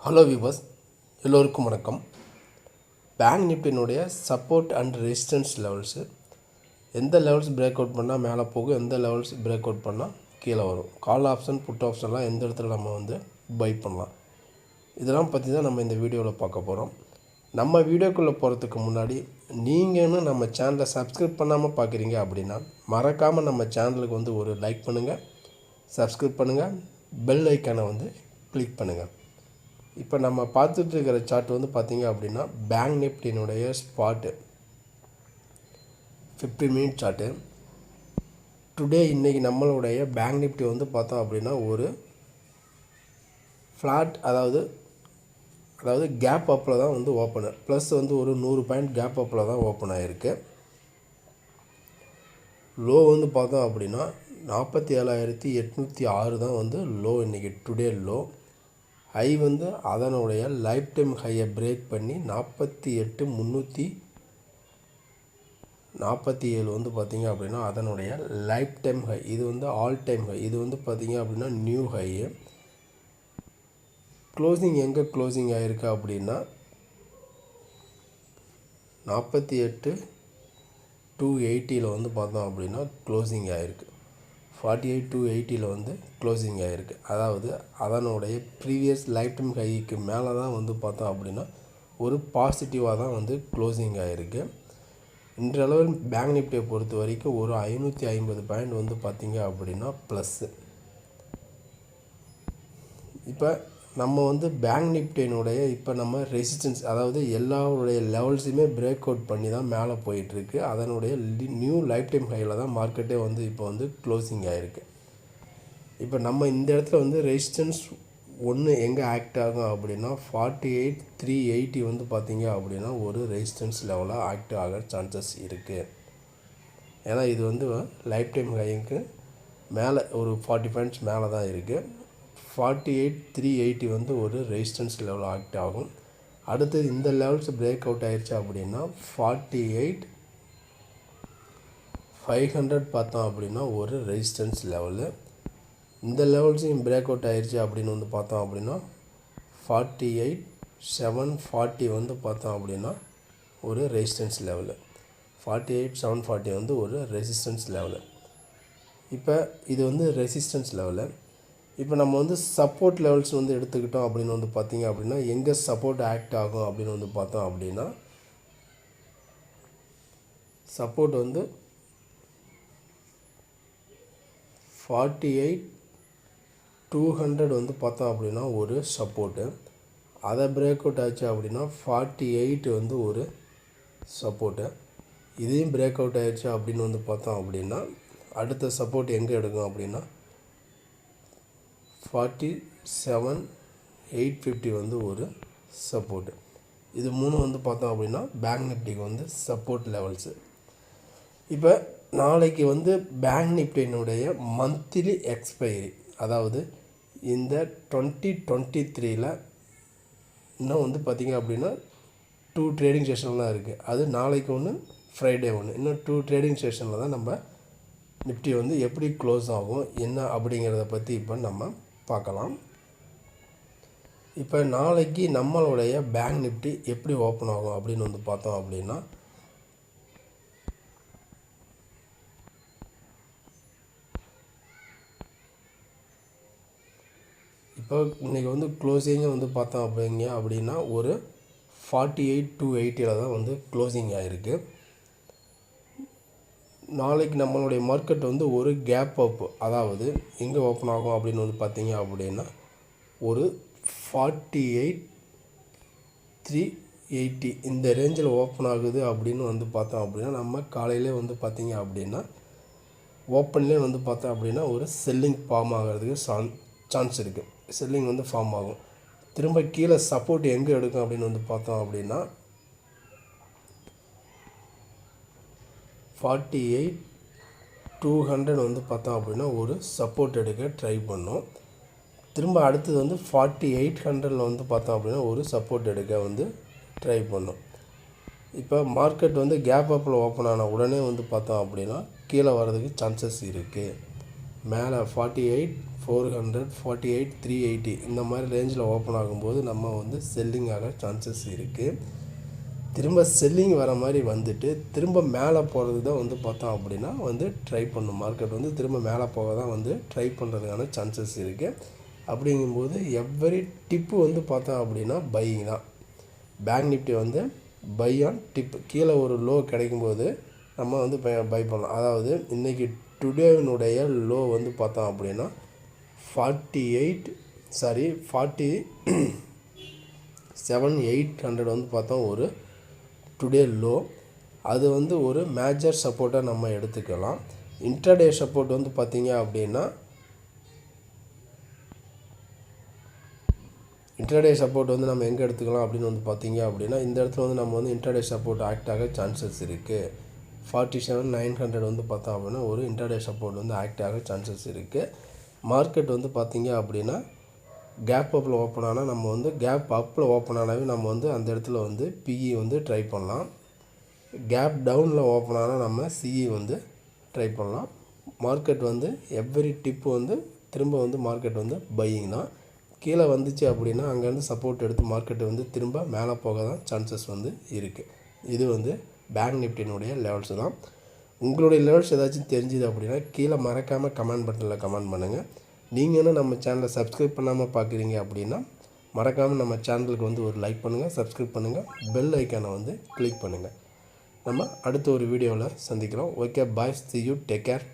Hello viewers, எல்லோருக்கும் வணக்கம். Bank நிஃப்டியினுடைய சப்போர்ட் அண்ட் ரெசிஸ்டன்ஸ் லெவல்ஸு எந்த லெவல்ஸ் பிரேக் அவுட் பண்ணால் மேலே போகும், எந்த லெவல்ஸ் பிரேக் அவுட் பண்ணால் கீழே வரும், கால் ஆப்ஷன் புட் ஆப்ஷன்லாம் எந்த இடத்துல நம்ம பை பண்ணலாம், இதெல்லாம் பற்றி தான் நம்ம இந்த வீடியோவில் பார்க்க போகிறோம். நம்ம வீடியோக்குள்ளே போகிறதுக்கு முன்னாடி நீங்களும் நம்ம சேனலை சப்ஸ்கிரைப் பண்ணாமல் பார்க்குறீங்க அப்படின்னா மறக்காமல் நம்ம சேனலுக்கு ஒரு லைக் பண்ணுங்கள், சப்ஸ்கிரைப் பண்ணுங்கள், பெல் ஐக்கானை கிளிக் பண்ணுங்கள். இப்போ நம்ம பார்த்துட்டு இருக்கிற சார்ட் பார்த்திங்க அப்படின்னா பேங்க் நிஃப்டியினுடைய ஸ்பாட்டு 50 மினிட் சார்ட்டு. டுடே இன்றைக்கி நம்மளுடைய பேங்க் நிஃப்டி பார்த்தோம் அப்படின்னா ஒரு ஃப்ளாட், அதாவது கேப் அப்பில் தான் ஓப்பன், ப்ளஸ் ஒரு 100 பாயிண்ட் கேப் அப்பில் தான் ஓப்பன் ஆகிருக்கு. லோ பார்த்தோம் அப்படின்னா 47,806 தான் லோ இன்றைக்கி டுடே லோ. ஹை அதனுடைய லைஃப் டைம் ஹையை பிரேக் பண்ணி 48,347 பார்த்திங்க அப்படின்னா அதனுடைய லைஃப் டைம் ஹை. இது ஆல் டைம் ஹை. இது பார்த்திங்க அப்படின்னா நியூ ஹை. க்ளோசிங் எங்கே க்ளோசிங் ஆகிருக்கு அப்படின்னா 48,280 பார்த்தோம் அப்படின்னா க்ளோசிங் ஆகிருக்கு. 48,280 க்ளோசிங் ஆகிருக்கு. அதாவது அதனுடைய ப்ரீவியஸ் லைஃப் டைம் ஹைக்கு மேலே தான் பார்த்தோம் அப்படின்னா ஒரு பாசிட்டிவாக தான் க்ளோசிங் ஆகிருக்கு. இன்றளவில் பேங்க் நிஃப்டியை பொறுத்த வரைக்கும் ஒரு 550 பாயிண்ட் பார்த்திங்க அப்படின்னா ப்ளஸ்ஸு. இப்போ நம்ம பேங்க் நிஃப்டியினுடைய இப்போ நம்ம ரெசிஸ்டன்ஸ், அதாவது எல்லாருடைய லெவல்ஸுமே பிரேக் அவுட் பண்ணி தான் மேலே போயிட்டுருக்கு. அதனுடைய நியூ லைஃப் டைம் ஹையில் தான் மார்க்கெட்டே இப்போ க்ளோசிங் ஆகிருக்கு. இப்போ நம்ம இந்த இடத்துல ரெசிஸ்டன்ஸ் ஒன்று எங்கே ஆக்ட் ஆகும் அப்படின்னா 48,380 பார்த்திங்க அப்படின்னா ஒரு ரெசிஸ்டன்ஸ் லெவலாக ஆக்ட் ஆகிற சான்சஸ் இருக்குது. ஏன்னா இது லைஃப் டைம் ஹைக்கு மேலே ஒரு 40 பாயிண்ட்ஸ் மேலே தான் இருக்குது. 48,380 ஒரு ரெசிஸ்டன்ஸ் லெவல் ஆக்ட் ஆகும். அடுத்தது இந்த லெவல்ஸ் பிரேக் அவுட் ஆயிடுச்சு அப்படின்னா 48,500 பார்த்தோம் அப்படின்னா ஒரு ரெசிஸ்டன்ஸ் லெவலு. இந்த லெவல்ஸையும் பிரேக் அவுட் ஆயிடுச்சு அப்படின்னு பார்த்தோம் அப்படின்னா 48,740 பார்த்தோம் அப்படின்னா ஒரு ரெசிஸ்டன்ஸ் லெவலு. 48,740 ஒரு ரெசிஸ்டன்ஸ் லெவலு. இப்போ இது ரெசிஸ்டன்ஸ் லெவலு. இப்போ நம்ம சப்போர்ட் லெவல்ஸ் எடுத்துக்கிட்டோம் அப்படின்னு பார்த்திங்க அப்படின்னா எங்கே சப்போர்ட் ஆக்ட் ஆகும் அப்படின்னு பார்த்தோம் அப்படின்னா சப்போர்ட் 48,200 பார்த்தோம் அப்படின்னா ஒரு சப்போர்ட்டு. அதை பிரேக் அவுட் ஆச்சு அப்படின்னா 48 ஒரு சப்போர்ட்டு. இதையும் பிரேக் அவுட் ஆகிடுச்சு அப்படின்னு பார்த்தோம் அப்படின்னா அடுத்த சப்போர்ட் எங்கே எடுக்கும் அப்படின்னா 47,850 ஒரு சப்போர்ட்டு. இது மூணு பார்த்தோம் அப்படின்னா பேங்க் நிஃப்டிக்கு சப்போர்ட் லெவல்ஸு. இப்போ நாளைக்கு பேங்க் நிஃப்டியினுடைய மந்த்லி எக்ஸ்பைரி, அதாவது இந்த 2023 இன்னும் பார்த்திங்க அப்படின்னா 2 ட்ரேடிங் செஷன் தான் இருக்குது. அது நாளைக்கு ஒன்று, ஃப்ரைடே ஒன்று, இன்னும் 2 ட்ரேடிங் செஷனில் தான் நம்ம நிஃப்டி எப்படி க்ளோஸ் ஆகும் என்ன அப்படிங்கிறத பற்றி இப்போ நம்ம பார்க்கலாம். இப்போ நாளைக்கு நம்மளுடைய பேங்க் நிஃப்டி எப்படி ஓப்பன் ஆகும் அப்படின்னு பார்த்தோம் அப்படின்னா இப்போ இன்றைக்கி க்ளோசிங்கை பார்த்தோம் அப்படின்னா ஒரு 48,280 தான் க்ளோசிங் ஆகிருக்கு. நாளைக்கு நம்மளுடைய மார்க்கெட் ஒரு கேப் அப், அதாவது எங்கே ஓப்பன் ஆகும் அப்படின்னு பார்த்தீங்க அப்படின்னா ஒரு 48,380 இந்த ரேஞ்சில் ஓப்பன் ஆகுது அப்படின்னு பார்த்தோம் அப்படின்னா நம்ம காலையிலே பார்த்தீங்க அப்படின்னா ஓப்பன்லேயே பார்த்தோம் அப்படின்னா ஒரு செல்லிங் ஃபார்ம் ஆகிறதுக்கு சான்ஸ் இருக்குது. செல்லிங் ஃபார்ம் ஆகும். திரும்ப கீழே சப்போர்ட் எங்கே எடுக்கும் அப்படின்னு பார்த்தோம் அப்படின்னா 48,200 பார்த்தோம் அப்படின்னா ஒரு சப்போர்ட் எடுக்க ட்ரை பண்ணோம். திரும்ப அடுத்தது 4800 பார்த்தோம் அப்படின்னா ஒரு சப்போர்ட் எடுக்க ட்ரை பண்ணோம். இப்போ மார்க்கெட் கேப் அப்பில் ஓப்பன் ஆன உடனே பார்த்தோம் அப்படின்னா கீழே வர்றதுக்கு சான்சஸ் இருக்குது. மேலே 48, 400, 48, 380 இந்த மாதிரி ரேஞ்சில் ஓப்பன் ஆகும்போது நம்ம வந்து செல்லிங் ஆக சான்சஸ் இருக்குது. திரும்ப செல்லிங் வர மாதிரி வந்துட்டு திரும்ப மேலே போகிறது தான் வந்து பார்த்தோம் அப்படின்னா வந்து ட்ரை பண்ணும். மார்க்கெட் வந்து திரும்ப மேலே போக தான் வந்து ட்ரை பண்ணுறதுக்கான சான்சஸ் இருக்குது. அப்படிங்கும்போது எவ்வரி டிப்பு வந்து பார்த்தோம் அப்படின்னா பையிங் தான். பேங்க் நிஃப்டி வந்து பை ஆன் டிப். கீழே ஒரு லோ கிடைக்கும்போது நம்ம வந்து பை பண்ணலாம். அதாவது இன்றைக்கி டுடேனுடைய லோ வந்து பார்த்தோம் அப்படின்னா 47,800 வந்து பார்த்தோம் ஒரு டுடே லோ. அது வந்து ஒரு மேஜர் சப்போர்ட்டாக நம்ம எடுத்துக்கலாம். இன்ட்ராடே சப்போர்ட் வந்து பார்த்திங்க அப்படின்னா இன்ட்ராடே சப்போர்ட் வந்து நம்ம எங்கே எடுத்துக்கலாம் அப்படின்னு வந்து பார்த்திங்க அப்படின்னா இந்த இடத்துல வந்து நம்ம வந்து இன்ட்ராடே சப்போர்ட் ஆக்ட் ஆக சான்சஸ் இருக்குது. 47,900 வந்து பார்த்தோம் அப்படின்னா ஒரு இன்ட்ராடே சப்போர்ட் வந்து ஆக்ட் ஆக சான்சஸ் இருக்குது. மார்க்கெட் வந்து பார்த்திங்க அப்படின்னா கேப் அப்பில் ஓப்பன் ஆனால் நம்ம வந்து கேப் அப்பில் ஓப்பன் ஆனாவே நம்ம வந்து அந்த இடத்துல வந்து பிஇ வந்து ட்ரை பண்ணலாம். கேப் டவுனில் ஓப்பன் ஆனால் நம்ம சிஇ வந்து ட்ரை பண்ணலாம். மார்க்கெட் வந்து எவ்வரி டிப்பு வந்து திரும்ப வந்து மார்க்கெட் வந்து பையிங் தான். கீழே வந்துச்சு அப்படின்னா அங்கேருந்து சப்போர்ட் எடுத்து மார்க்கெட்டு வந்து திரும்ப மேலே போக தான் சான்சஸ் வந்து இருக்குது. இது வந்து பேங்க் நிஃப்டினுடைய லெவல்ஸ் தான். உங்களுடைய லெவல்ஸ் ஏதாச்சும் தெரிஞ்சுது அப்படின்னா கீழே மறக்காமல் கமெண்ட் பட்டனில் கமெண்ட் பண்ணுங்கள். நீங்களும் நம்ம சேனலை சப்ஸ்கிரைப் பண்ணாமல் பார்க்குறீங்க அப்படின்னா மறக்காமல் நம்ம சேனலுக்கு வந்து ஒரு லைக் பண்ணுங்கள், சப்ஸ்கிரைப் பண்ணுங்கள், பெல் ஐக்கானை வந்து கிளிக் பண்ணுங்கள். நம்ம அடுத்த ஒரு வீடியோவில் சந்திக்கிறோம். Okay, bye, see you, take care.